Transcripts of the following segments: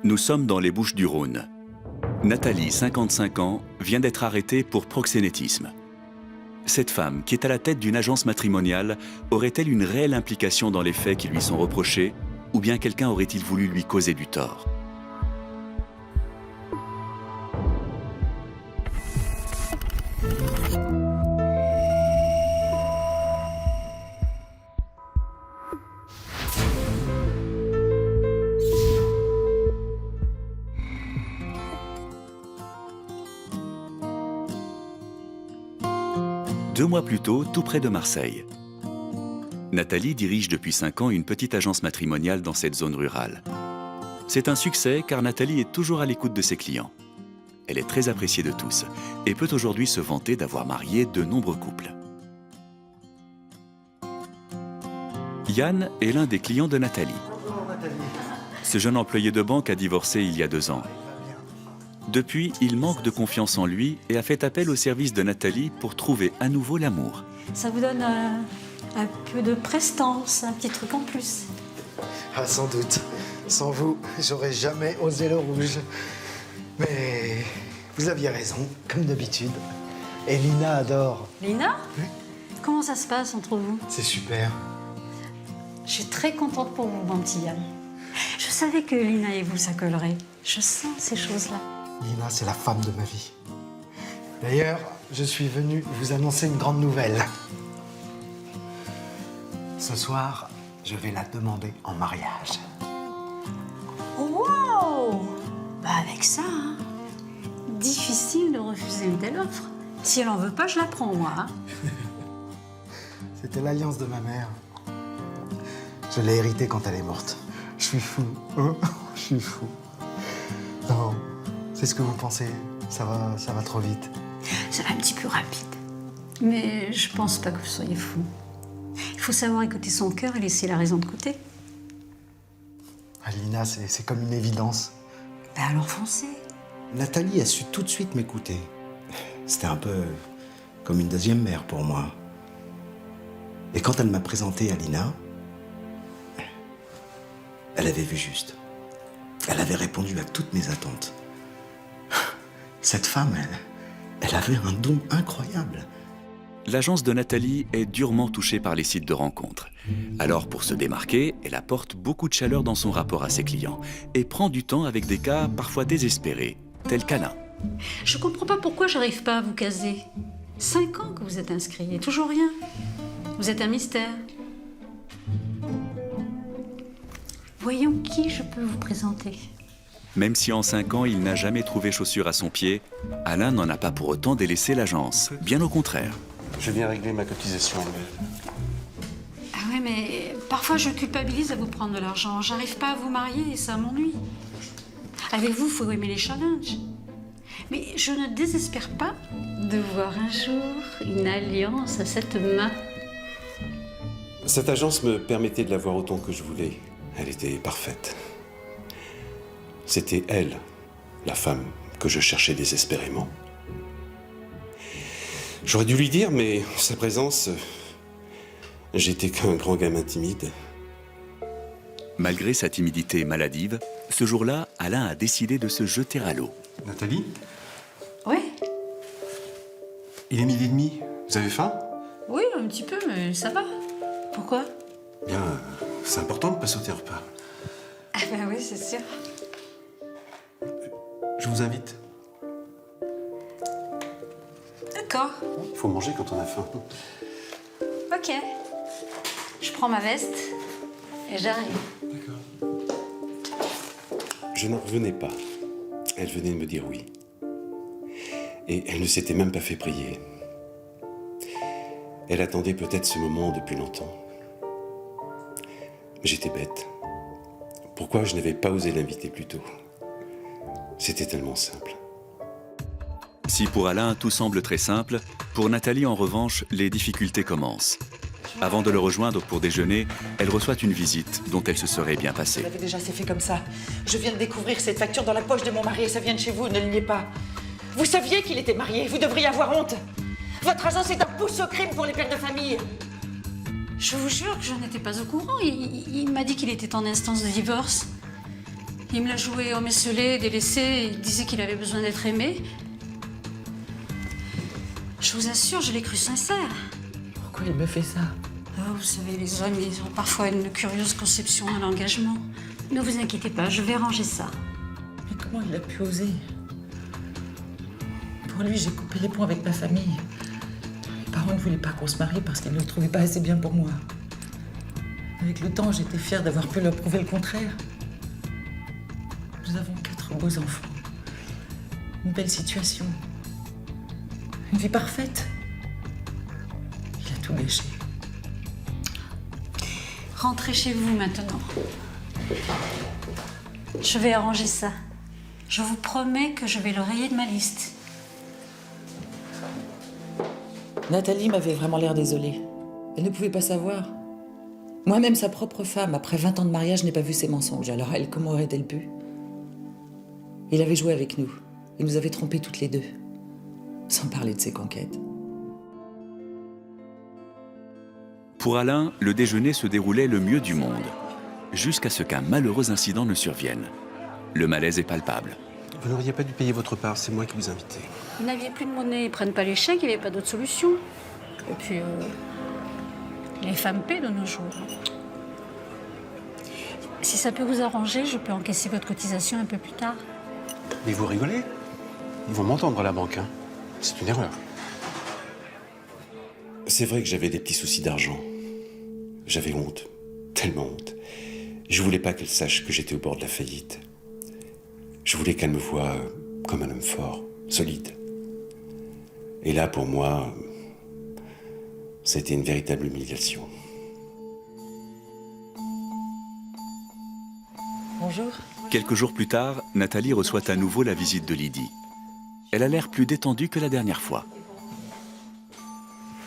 Nous sommes dans les Bouches-du-Rhône. Nathalie, 55 ans, vient d'être arrêtée pour proxénétisme. Cette femme, qui est à la tête d'une agence matrimoniale, aurait-elle une réelle implication dans les faits qui lui sont reprochés, ou bien quelqu'un aurait-il voulu lui causer du tort? Deux mois plus tôt, tout près de Marseille. Nathalie dirige depuis 5 ans une petite agence matrimoniale dans cette zone rurale. C'est un succès car Nathalie est toujours à l'écoute de ses clients. Elle est très appréciée de tous et peut aujourd'hui se vanter d'avoir marié de nombreux couples. Yann est l'un des clients de Nathalie. Bonjour Nathalie. Ce jeune employé de banque a divorcé il y a 2 ans. Depuis, il manque de confiance en lui et a fait appel au service de Nathalie pour trouver à nouveau l'amour. Ça vous donne un peu de prestance, un petit truc en plus. Ah, sans doute. Sans vous, j'aurais jamais osé le rouge. Mais vous aviez raison, comme d'habitude. Et Lina adore. Lina? Oui. Comment ça se passe entre vous? C'est super. Je suis très contente pour vous, mon petit Yann. Je savais que Lina et vous, ça collerait. Je sens ces choses-là. Lina, c'est la femme de ma vie. D'ailleurs, je suis venu vous annoncer une grande nouvelle. Ce soir, je vais la demander en mariage. Wow! Bah avec ça, hein, difficile de refuser une telle offre. Si elle en veut pas, je la prends, moi. Hein. C'était l'alliance de ma mère. Je l'ai héritée quand elle est morte. Je suis fou. Hein? Je suis fou. Non, c'est ce que vous pensez. Ça va trop vite. Ça va un petit peu rapide. Mais je pense pas que vous soyez fou. Il faut savoir écouter son cœur et laisser la raison de côté. Alina, c'est comme une évidence. Bah alors foncez. Nathalie a su tout de suite m'écouter. C'était un peu comme une deuxième mère pour moi. Et quand elle m'a présenté Alina, elle avait vu juste. Elle avait répondu à toutes mes attentes. Cette femme, elle avait un don incroyable. L'agence de Nathalie est durement touchée par les sites de rencontres. Alors, pour se démarquer, elle apporte beaucoup de chaleur dans son rapport à ses clients et prend du temps avec des cas parfois désespérés, tels qu'Alain. Je comprends pas pourquoi j'arrive pas à vous caser. 5 ans que vous êtes inscrit et toujours rien. Vous êtes un mystère. Voyons qui je peux vous présenter. Même si en 5 ans, il n'a jamais trouvé chaussure à son pied, Alain n'en a pas pour autant délaissé l'agence. Bien au contraire. Je viens régler ma cotisation annuelle. Ah ouais, mais parfois je culpabilise à vous prendre de l'argent. J'arrive pas à vous marier et ça m'ennuie. Avec vous, il faut aimer les challenges. Mais je ne désespère pas de voir un jour une alliance à cette main. Cette agence me permettait de la voir autant que je voulais. Elle était parfaite. C'était elle, la femme que je cherchais désespérément. J'aurais dû lui dire, mais sa présence, j'étais qu'un grand gamin timide. Malgré sa timidité maladive, ce jour-là, Alain a décidé de se jeter à l'eau. Nathalie, Oui, il est 12h30. Vous avez faim? oui, un petit peu, mais ça va. Pourquoi? Bien, c'est important de ne pas sauter un repas. Ah ben oui, c'est sûr. Je vous invite. D'accord, Il faut manger quand on a faim. ok. Je prends ma veste et j'arrive. D'accord. Je n'en revenais pas. Elle venait de me dire oui. Et elle ne s'était même pas fait prier. Elle attendait peut-être ce moment depuis longtemps. Mais j'étais bête. Pourquoi je n'avais pas osé l'inviter plus tôt? C'était tellement simple. Si pour Alain, tout semble très simple, pour Nathalie, en revanche, les difficultés commencent. Avant de le rejoindre pour déjeuner, elle reçoit une visite dont elle se serait bien passée. Vous l'avez déjà, c'est fait comme ça. Je viens de découvrir cette facture dans la poche de mon mari et ça vient de chez vous, ne le niez pas. Vous saviez qu'il était marié, vous devriez avoir honte. Votre agence est un pouce au crime pour les pères de famille. Je vous jure que je n'étais pas au courant. Il m'a dit qu'il était en instance de divorce. Il me l'a joué homme esselé, délaissé. Il disait qu'il avait besoin d'être aimé. Je vous assure, je l'ai cru sincère. Pourquoi il me fait ça? Oh, vous savez, les hommes, ils ont parfois une curieuse conception de l'engagement. Ne vous inquiétez pas, je vais ranger ça. Mais comment il a pu oser? Pour lui, j'ai coupé les ponts avec ma famille. Mes parents ne voulaient pas qu'on se marie parce qu'ils ne le trouvaient pas assez bien pour moi. Avec le temps, j'étais fière d'avoir pu leur prouver le contraire. Nous avons 4 beaux enfants. Une belle situation. Une vie parfaite. Il a tout gâché. Rentrez chez vous maintenant. Je vais arranger ça. Je vous promets que je vais le rayer de ma liste. Nathalie m'avait vraiment l'air désolée. Elle ne pouvait pas savoir. Moi-même, sa propre femme, après 20 ans de mariage, n'ai pas vu ses mensonges. Alors elle, comment aurait-elle pu? Il avait joué avec nous. Il nous avait trompés toutes les deux. Sans parler de ses conquêtes. Pour Alain, le déjeuner se déroulait le mieux du monde, jusqu'à ce qu'un malheureux incident ne survienne. Le malaise est palpable. Vous n'auriez pas dû payer votre part, c'est moi qui vous invitais. Vous n'aviez plus de monnaie, ils prennent pas les chèques, il n'y avait pas d'autre solution. Et puis, les femmes paient de nos jours. Si ça peut vous arranger, je peux encaisser votre cotisation un peu plus tard. Mais vous rigolez? Ils vont m'entendre à la banque, hein. C'est une erreur. C'est vrai que j'avais des petits soucis d'argent. J'avais honte, tellement honte. Je voulais pas qu'elle sache que j'étais au bord de la faillite. Je voulais qu'elle me voie comme un homme fort, solide. Et là, pour moi, c'était une véritable humiliation. Bonjour. Quelques jours plus tard, Nathalie reçoit à nouveau la visite de Lydie. Elle a l'air plus détendue que la dernière fois.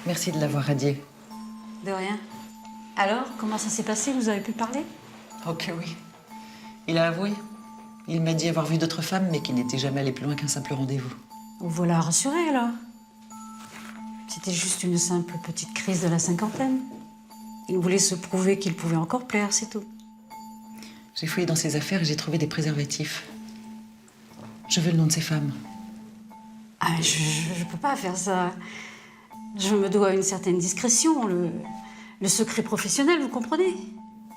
Merci de l'avoir radié. De rien. Alors, comment ça s'est passé? Vous avez pu parler? Ok, oui. Il a avoué. Il m'a dit avoir vu d'autres femmes, mais qu'il n'était jamais allé plus loin qu'un simple rendez-vous. Vous la rassurez, alors. C'était juste une simple petite crise de la cinquantaine. Il voulait se prouver qu'il pouvait encore plaire, c'est tout. J'ai fouillé dans ses affaires et j'ai trouvé des préservatifs. Je veux le nom de ces femmes. Ah, je peux pas faire ça. Je me dois une certaine discrétion, le secret professionnel, vous comprenez?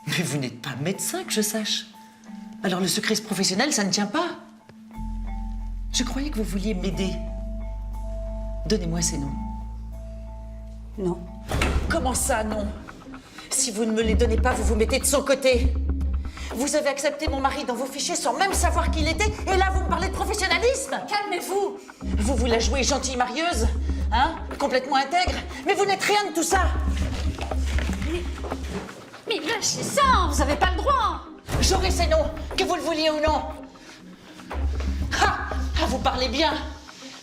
Mais vous n'êtes pas médecin, que je sache. Alors le secret professionnel, ça ne tient pas. Je croyais que vous vouliez m'aider. Donnez-moi ces noms. Non. Comment ça, non? Si vous ne me les donnez pas, vous vous mettez de son côté. Vous avez accepté mon mari dans vos fichiers sans même savoir qui il était, et là, vous me parlez de professionnalisme? Calmez-vous. Vous vous la jouez gentille marieuse, hein? Complètement intègre, mais vous n'êtes rien de tout ça. Mais lâchez ça, vous avez pas le droit. J'aurai ces noms, que vous le vouliez ou non. Ah, vous parlez bien.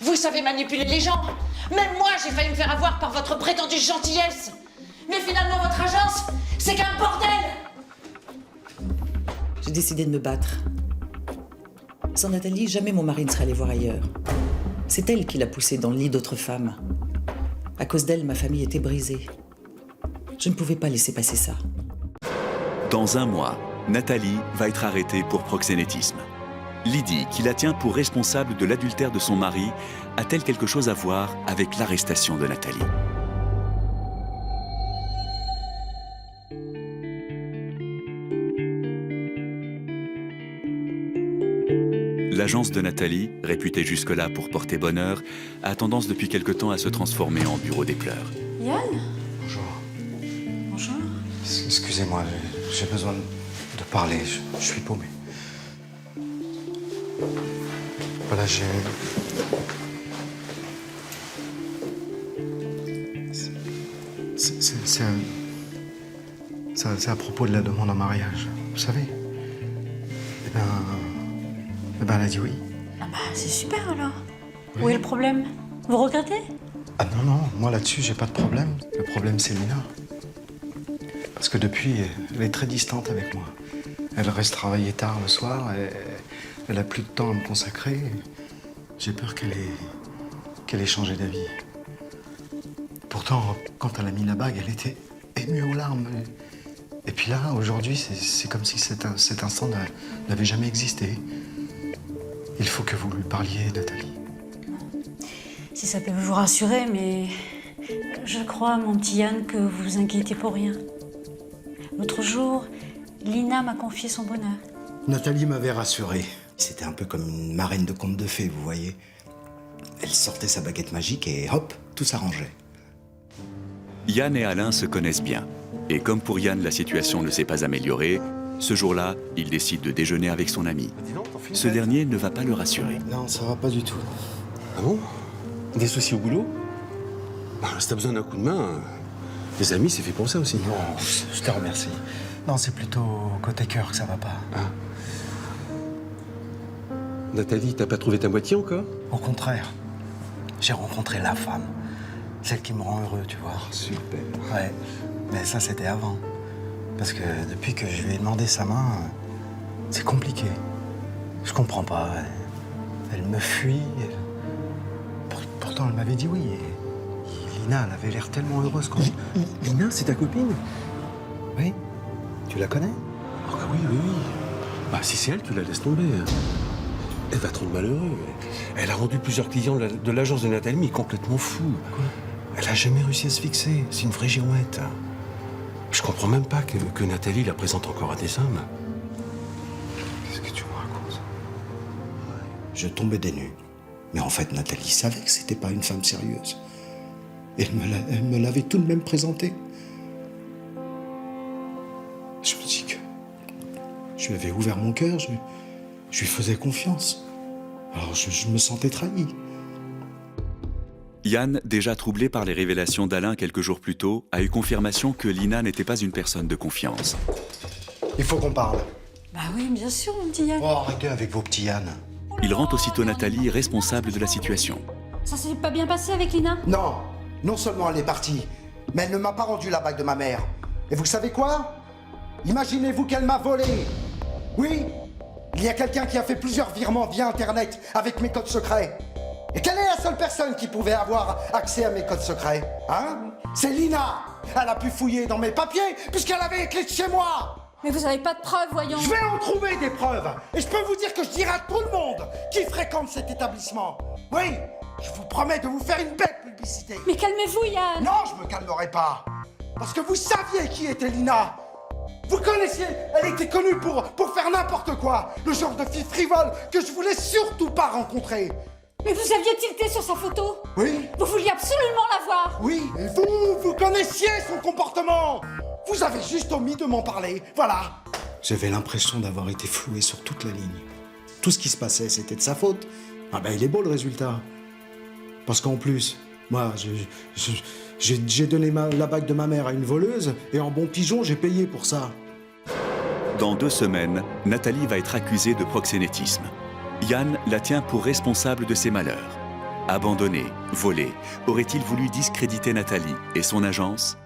Vous savez manipuler les gens. Même moi, j'ai failli me faire avoir par votre prétendue gentillesse. Mais finalement, votre agence, c'est qu'un bordel. J'ai décidé de me battre. Sans Nathalie, jamais mon mari ne serait allé voir ailleurs. C'est elle qui l'a poussé dans le lit d'autres femmes. À cause d'elle, ma famille était brisée. Je ne pouvais pas laisser passer ça. Dans un mois, Nathalie va être arrêtée pour proxénétisme. Lydie, qui la tient pour responsable de l'adultère de son mari, a-t-elle quelque chose à voir avec l'arrestation de Nathalie? L'agence de Nathalie, réputée jusque-là pour porter bonheur, a tendance depuis quelque temps à se transformer en bureau des pleurs. Yann? Bonjour. Bonjour. Excusez-moi, j'ai besoin de parler. Je suis paumé. Voilà, c'est à propos de la demande en mariage, vous savez. Eh ben, elle a dit oui. Ah bah, c'est super, alors. Où est le problème? Vous regrettez? Ah non, moi là-dessus, j'ai pas de problème. Le problème, c'est Mina. Parce que depuis, elle est très distante avec moi. Elle reste travailler tard le soir, elle a plus de temps à me consacrer. J'ai peur qu'elle ait changé d'avis. Pourtant, quand elle a mis la bague, elle était ému aux larmes. Et puis là, aujourd'hui, c'est comme si cet instant n'avait jamais existé. Il faut que vous lui parliez, Nathalie. Si ça peut vous rassurer, mais je crois, mon petit Yann, que vous vous inquiétez pour rien. L'autre jour, Lina m'a confié son bonheur. Nathalie m'avait rassuré. C'était un peu comme une marraine de conte de fées, vous voyez. Elle sortait sa baguette magique et hop, tout s'arrangeait. Yann et Alain se connaissent bien. Et comme pour Yann, la situation ne s'est pas améliorée, ce jour-là, il décide de déjeuner avec son ami. Ce dernier ne va pas le rassurer. Non, ça va pas du tout. Ah bon? Des soucis au boulot? Bah, si t'as besoin d'un coup de main, les amis, c'est fait pour ça aussi. Non, je te remercie. Non, c'est plutôt côté cœur que ça va pas. Ah. Nathalie, t'as pas trouvé ta moitié encore? Au contraire, j'ai rencontré la femme. Celle qui me rend heureux, tu vois. Super. Ouais, mais ça, c'était avant. Parce que depuis que je lui ai demandé sa main, c'est compliqué. Je comprends pas. Elle me fuit. Pourtant, elle m'avait dit oui. Et Lina, elle avait l'air tellement heureuse quand... Lina, c'est ta copine? Oui. Tu la connais? Oh, oui, oui, oui. Bah, si c'est elle, tu la laisses tomber. Elle va te rendre malheureux. Elle a rendu plusieurs clients de l'agence de Nathalie, mais complètement fou. Quoi? Elle a jamais réussi à se fixer. C'est une vraie girouette. Je comprends même pas que Nathalie la présente encore à des hommes. Qu'est-ce que tu me racontes? Je tombais des nues. Mais en fait, Nathalie savait que c'était pas une femme sérieuse. Et elle me l'avait tout de même présentée. Je me dis que je lui avais ouvert mon cœur, je lui faisais confiance. Alors je me sentais trahi. Yann, déjà troublé par les révélations d'Alain quelques jours plus tôt, a eu confirmation que Lina n'était pas une personne de confiance. Il faut qu'on parle. Bah oui, bien sûr, mon petit Yann. Oh, arrêtez avec vos petits Yann. Il rend aussitôt Nathalie responsable de la situation. Ça s'est pas bien passé avec Lina? Non, non seulement elle est partie, mais elle ne m'a pas rendu la bague de ma mère. Et vous savez quoi? Imaginez-vous qu'elle m'a volé. Oui, il y a quelqu'un qui a fait plusieurs virements via Internet avec mes codes secrets. Et quelle est la seule personne qui pouvait avoir accès à mes codes secrets? Hein? C'est Lina. Elle a pu fouiller dans mes papiers puisqu'elle avait les clés de chez moi. Mais vous avez pas de preuves, voyons. Je vais en trouver des preuves. Et je peux vous dire que je dirai à tout le monde qui fréquente cet établissement. Oui, je vous promets de vous faire une belle publicité. Mais calmez-vous, Yann. Non, je me calmerai pas. Parce que vous saviez qui était Lina. Vous connaissiez, elle était connue pour faire n'importe quoi. Le genre de fille frivole que je voulais surtout pas rencontrer. Mais vous aviez tilté sur sa photo. Oui, Vous vouliez absolument la voir. oui. Et vous connaissiez son comportement. Vous avez juste omis de m'en parler, voilà. J'avais l'impression d'avoir été floué sur toute la ligne. Tout ce qui se passait, c'était de sa faute. Ah ben, il est beau le résultat. Parce qu'en plus, moi, j'ai donné la bague de ma mère à une voleuse, et en bon pigeon, j'ai payé pour ça. Dans 2 semaines, Nathalie va être accusée de proxénétisme. Yann la tient pour responsable de ses malheurs. Abandonné, volé, aurait-il voulu discréditer Nathalie et son agence?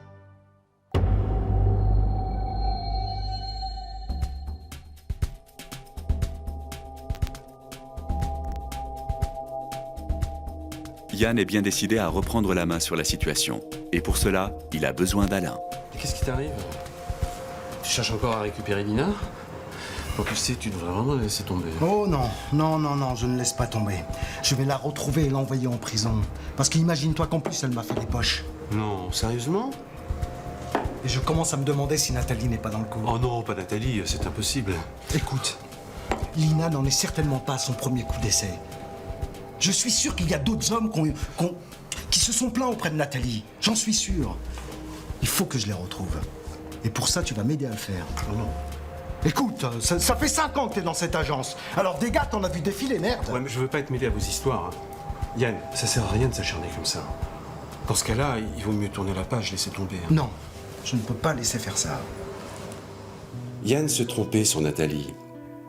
Yann est bien décidé à reprendre la main sur la situation. Et pour cela, il a besoin d'Alain. Qu'est-ce qui t'arrive? Tu cherches encore à récupérer Lina? En plus, tu devrais vraiment la laisser tomber. Oh non, non, non, non, je ne laisse pas tomber. Je vais la retrouver et l'envoyer en prison. Parce qu'imagine-toi qu'en plus, elle m'a fait les poches. Non, sérieusement? Et je commence à me demander si Nathalie n'est pas dans le coup. Oh non, pas Nathalie, c'est impossible. Écoute, Lina n'en est certainement pas à son premier coup d'essai. Je suis sûr qu'il y a d'autres hommes qui se sont plaints auprès de Nathalie. J'en suis sûr. Il faut que je les retrouve. Et pour ça, tu vas m'aider à le faire. Oh non. Écoute, ça fait 5 ans que t'es dans cette agence. Alors des gars, t'en as vu défiler, merde. Ouais, mais je veux pas être mêlé à vos histoires. Hein. Yann, ça sert à rien de s'acharner comme ça. Dans ce cas-là, il vaut mieux tourner la page, laisser tomber. Hein. Non, je ne peux pas laisser faire ça. Yann se trompait sur Nathalie.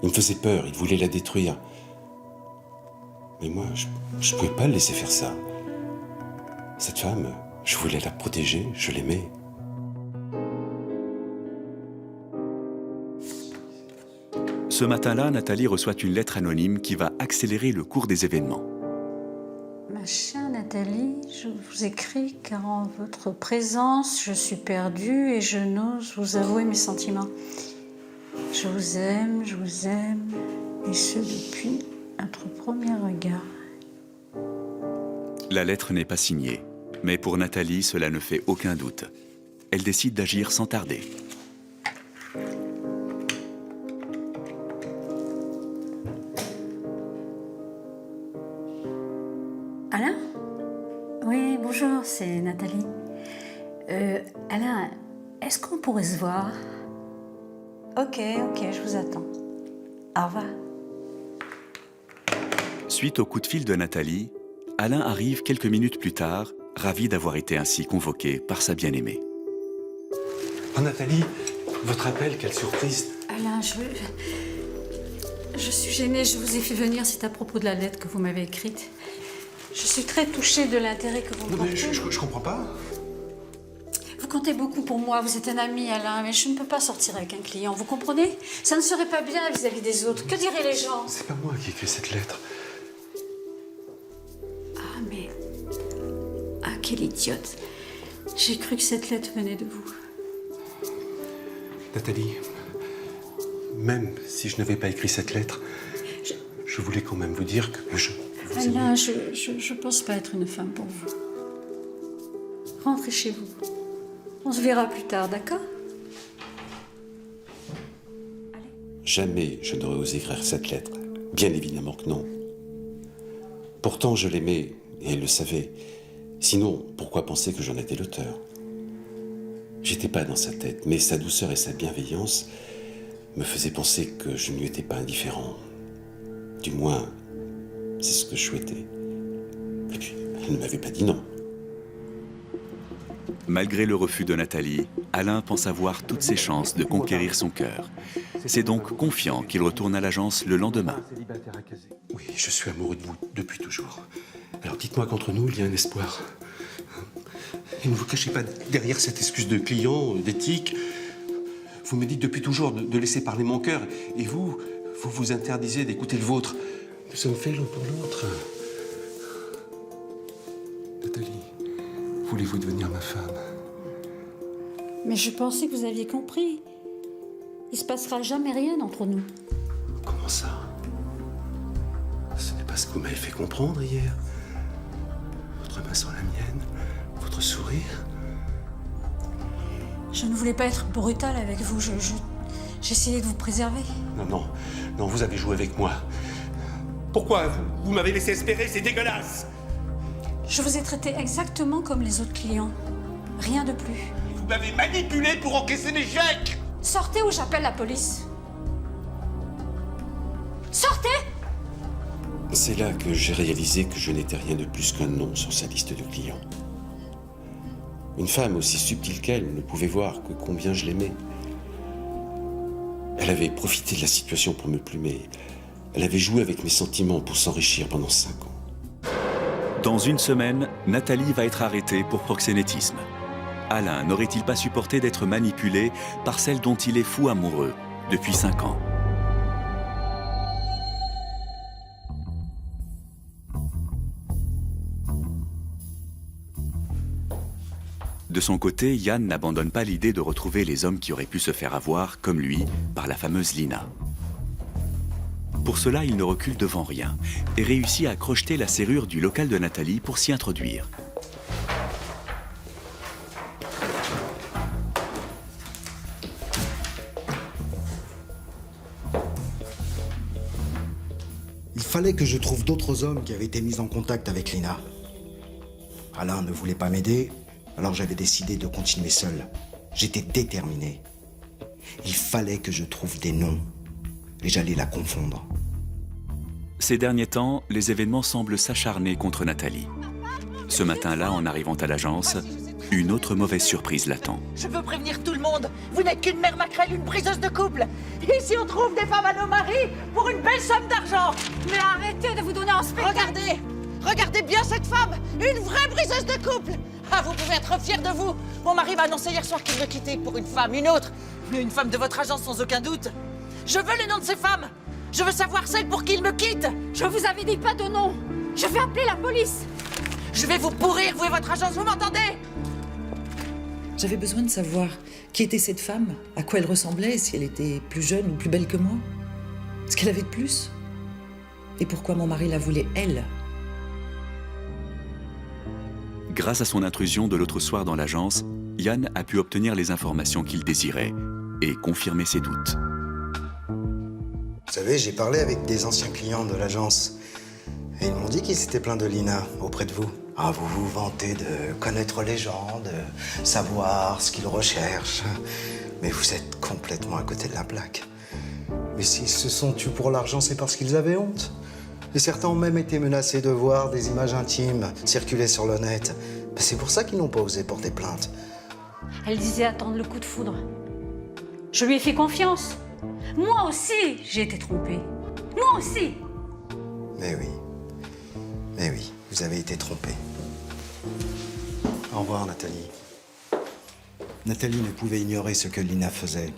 Il me faisait peur, il voulait la détruire. Mais moi, je pouvais pas le laisser faire ça. Cette femme, je voulais la protéger, je l'aimais. Ce matin-là, Nathalie reçoit une lettre anonyme qui va accélérer le cours des événements. Ma chère Nathalie. Nathalie, je vous écris car en votre présence, je suis perdue et je n'ose vous avouer mes sentiments. Je vous aime, et ce depuis notre premier regard. La lettre n'est pas signée, mais pour Nathalie, cela ne fait aucun doute. Elle décide d'agir sans tarder. Alain? Oui, bonjour, c'est Nathalie. Alain, est-ce qu'on pourrait se voir? Ok, je vous attends. Au revoir. Suite au coup de fil de Nathalie, Alain arrive quelques minutes plus tard, ravi d'avoir été ainsi convoqué par sa bien-aimée. Oh Nathalie, votre appel, quelle surprise. Alain, je suis gênée, je vous ai fait venir, c'est à propos de la lettre que vous m'avez écrite. Je suis très touchée de l'intérêt que vous me portez. Je comprends pas. Vous comptez beaucoup pour moi, vous êtes un ami, Alain, mais je ne peux pas sortir avec un client, vous comprenez? Ça ne serait pas bien vis-à-vis des autres. Que diraient les gens? C'est pas moi qui ai écrit cette lettre. Ah, mais... Ah, quelle idiote. J'ai cru que cette lettre venait de vous. Nathalie, même si je n'avais pas écrit cette lettre, je voulais quand même vous dire que je vous aimais. Alain, je pense pas être une femme pour vous. Rentrez chez vous. On se verra plus tard, d'accord? Jamais je n'aurais osé écrire cette lettre. Bien évidemment que non. Pourtant, je l'aimais, et elle le savait. Sinon, pourquoi penser que j'en étais l'auteur? J'étais pas dans sa tête, mais sa douceur et sa bienveillance me faisaient penser que je ne lui étais pas indifférent. Du moins, c'est ce que je souhaitais. Et puis, elle ne m'avait pas dit non. Malgré le refus de Nathalie, Alain pense avoir toutes ses chances de conquérir son cœur. C'est donc confiant qu'il retourne à l'agence le lendemain. Oui, je suis amoureux de vous depuis toujours. Alors dites-moi qu'entre nous, il y a un espoir. Et ne vous cachez pas derrière cette excuse de client, d'éthique. Vous me dites depuis toujours de laisser parler mon cœur. Et vous vous interdisez d'écouter le vôtre. Nous sommes faits l'un pour l'autre. Nathalie, voulez-vous devenir ma femme? Mais je pensais que vous aviez compris. Il se passera jamais rien entre nous. Comment ça? Ce n'est pas ce que vous m'avez fait comprendre hier. Votre main sur la mienne, votre sourire. Je ne voulais pas être brutale avec vous. J'essayais de vous préserver. Non, vous avez joué avec moi. Pourquoi vous m'avez laissé espérer? C'est dégueulasse. Je vous ai traité exactement comme les autres clients. Rien de plus. Vous m'avez manipulé pour encaisser mes chèques. Sortez ou j'appelle la police. Sortez! C'est là que j'ai réalisé que je n'étais rien de plus qu'un nom sur sa liste de clients. Une femme aussi subtile qu'elle ne pouvait voir que combien je l'aimais. Elle avait profité de la situation pour me plumer. Elle avait joué avec mes sentiments pour s'enrichir pendant 5 ans. Dans une semaine, Nathalie va être arrêtée pour proxénétisme. Alain n'aurait-il pas supporté d'être manipulé par celle dont il est fou amoureux depuis 5 ans? De son côté, Yann n'abandonne pas l'idée de retrouver les hommes qui auraient pu se faire avoir, comme lui, par la fameuse Lina. Pour cela, il ne recule devant rien et réussit à crocheter la serrure du local de Nathalie pour s'y introduire. Il fallait que je trouve d'autres hommes qui avaient été mis en contact avec Lina. Alain ne voulait pas m'aider, alors j'avais décidé de continuer seul. J'étais déterminé. Il fallait que je trouve des noms et j'allais la confondre. Ces derniers temps, les événements semblent s'acharner contre Nathalie. Ce matin-là, en arrivant à l'agence, une autre mauvaise surprise l'attend. Je veux prévenir tout le monde. Vous n'êtes qu'une mère maquerelle, une briseuse de couple. Ici, on trouve des femmes à nos maris pour une belle somme d'argent. Mais arrêtez de vous donner en spectacle. Regardez bien cette femme, une vraie briseuse de couple. Ah, vous pouvez être fiers de vous. Mon mari m'a annoncé hier soir qu'il me quittait pour une femme, une autre. Une femme de votre agence sans aucun doute. Je veux les noms de ces femmes. Je veux savoir celle pour qui il me quitte. Je vous avais dit pas de nom. Je vais appeler la police. Je vais vous pourrir, vous et votre agence, vous m'entendez? J'avais besoin de savoir qui était cette femme, à quoi elle ressemblait, si elle était plus jeune ou plus belle que moi. Ce qu'elle avait de plus. Et pourquoi mon mari la voulait, elle. Grâce à son intrusion de l'autre soir dans l'agence, Yann a pu obtenir les informations qu'il désirait et confirmer ses doutes. Vous savez, j'ai parlé avec des anciens clients de l'agence. Et ils m'ont dit qu'ils s'étaient plaints de Lina auprès de vous. Ah, vous vous vantez de connaître les gens, de savoir ce qu'ils recherchent. Mais vous êtes complètement à côté de la plaque. Mais s'ils se sont tus pour l'argent, c'est parce qu'ils avaient honte. Et certains ont même été menacés de voir des images intimes circuler sur le net. Ben, c'est pour ça qu'ils n'ont pas osé porter plainte. Elle disait attendre le coup de foudre. Je lui ai fait confiance. Moi aussi, j'ai été trompée. Moi aussi. Mais oui, vous avez été trompé. Au revoir, Nathalie. Nathalie ne pouvait ignorer ce que Lina faisait.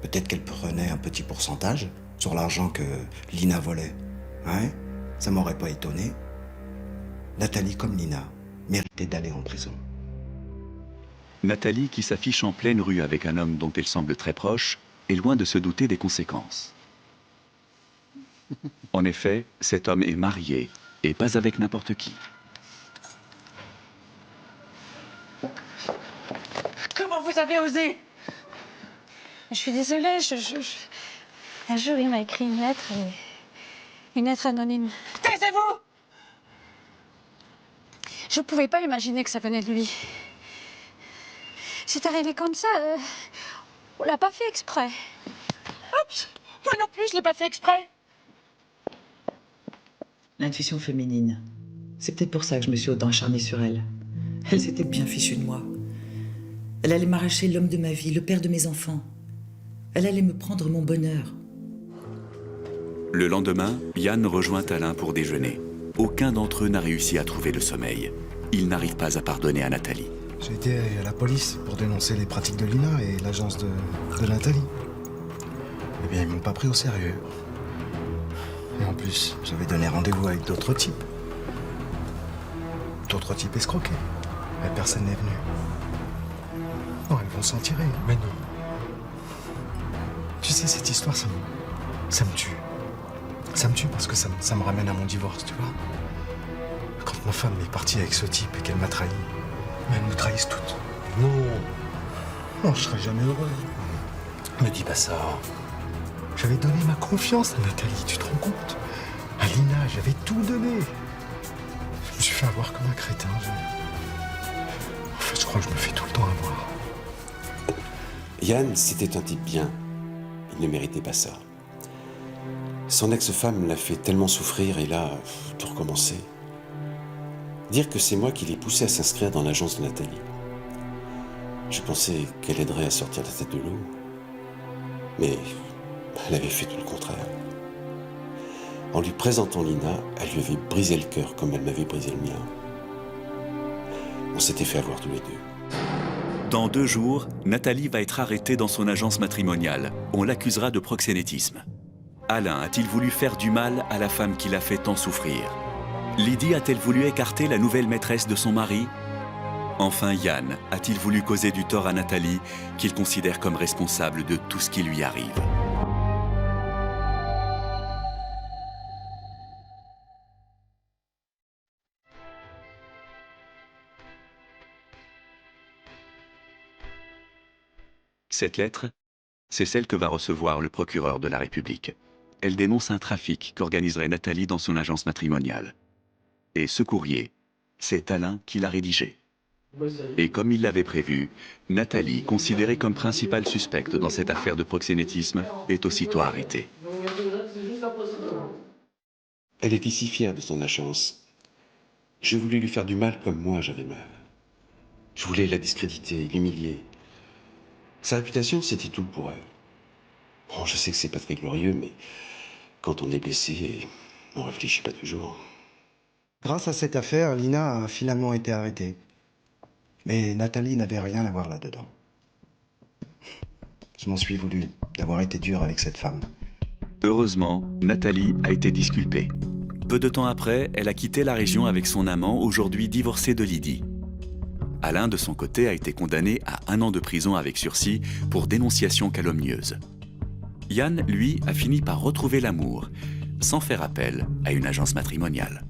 Peut-être qu'elle prenait un petit pourcentage sur l'argent que Lina volait. Hein? Ça m'aurait pas étonné. Nathalie, comme Lina, méritait d'aller en prison. Nathalie, qui s'affiche en pleine rue avec un homme dont elle semble très proche, est loin de se douter des conséquences. En effet, cet homme est marié, et pas avec n'importe qui. Comment vous avez osé? Je suis désolée, un jour, il m'a écrit une lettre anonyme. Taisez-vous! Je pouvais pas imaginer que ça venait de lui. C'est arrivé comme ça. On l'a pas fait exprès. Oups! Moi non plus, je l'ai pas fait exprès. L'intuition féminine. C'est peut-être pour ça que je me suis autant acharnée sur elle. Elle s'était bien fichue de moi. Elle allait m'arracher l'homme de ma vie, le père de mes enfants. Elle allait me prendre mon bonheur. Le lendemain, Yann rejoint Alain pour déjeuner. Aucun d'entre eux n'a réussi à trouver le sommeil. Ils n'arrivent pas à pardonner à Nathalie. J'ai été à la police pour dénoncer les pratiques de Lina et l'agence de Nathalie. Eh bien, ils m'ont pas pris au sérieux. Et en plus, j'avais donné rendez-vous avec d'autres types. D'autres types escroqués. Mais personne n'est venu. Non, elles vont s'en tirer. Mais non. Tu sais, cette histoire, ça me tue. Ça me tue parce que ça me ramène à mon divorce, tu vois. Quand ma femme est partie avec ce type et qu'elle m'a trahi, mais elles nous trahissent toutes. Non. Non, je serai jamais heureux. Ne dis pas ça. J'avais donné ma confiance à Nathalie, tu te rends compte? À Lina, j'avais tout donné. Je me suis fait avoir comme un crétin. En fait, je crois que je me fais tout le temps avoir. Yann, c'était un type bien. Il ne méritait pas ça. Son ex-femme l'a fait tellement souffrir et là, tout recommencer. Dire que c'est moi qui l'ai poussé à s'inscrire dans l'agence de Nathalie. Je pensais qu'elle aiderait à sortir la tête de l'eau. Mais elle avait fait tout le contraire. En lui présentant Lina, elle lui avait brisé le cœur comme elle m'avait brisé le mien. On s'était fait avoir tous les deux. Dans 2 jours, Nathalie va être arrêtée dans son agence matrimoniale. On l'accusera de proxénétisme. Alain a-t-il voulu faire du mal à la femme qui l'a fait tant souffrir? Lydie a-t-elle voulu écarter la nouvelle maîtresse de son mari? Enfin, Yann a-t-il voulu causer du tort à Nathalie, qu'il considère comme responsable de tout ce qui lui arrive? Cette lettre, c'est celle que va recevoir le procureur de la République. Elle dénonce un trafic qu'organiserait Nathalie dans son agence matrimoniale. Et ce courrier, c'est Alain qui l'a rédigé. Et comme il l'avait prévu, Nathalie, considérée comme principale suspecte dans cette affaire de proxénétisme, est aussitôt arrêtée. Elle était si fière de son agence. Je voulais lui faire du mal comme moi j'avais mal. Je voulais la discréditer, l'humilier. Sa réputation, c'était tout pour elle. Bon, je sais que c'est pas très glorieux, mais quand on est blessé, on réfléchit pas toujours. Grâce à cette affaire, Lina a finalement été arrêtée. Mais Nathalie n'avait rien à voir là-dedans. Je m'en suis voulu d'avoir été dur avec cette femme. Heureusement, Nathalie a été disculpée. Peu de temps après, elle a quitté la région avec son amant, aujourd'hui divorcé de Lydie. Alain, de son côté, a été condamné à 1 an de prison avec sursis pour dénonciation calomnieuse. Yann, lui, a fini par retrouver l'amour, sans faire appel à une agence matrimoniale.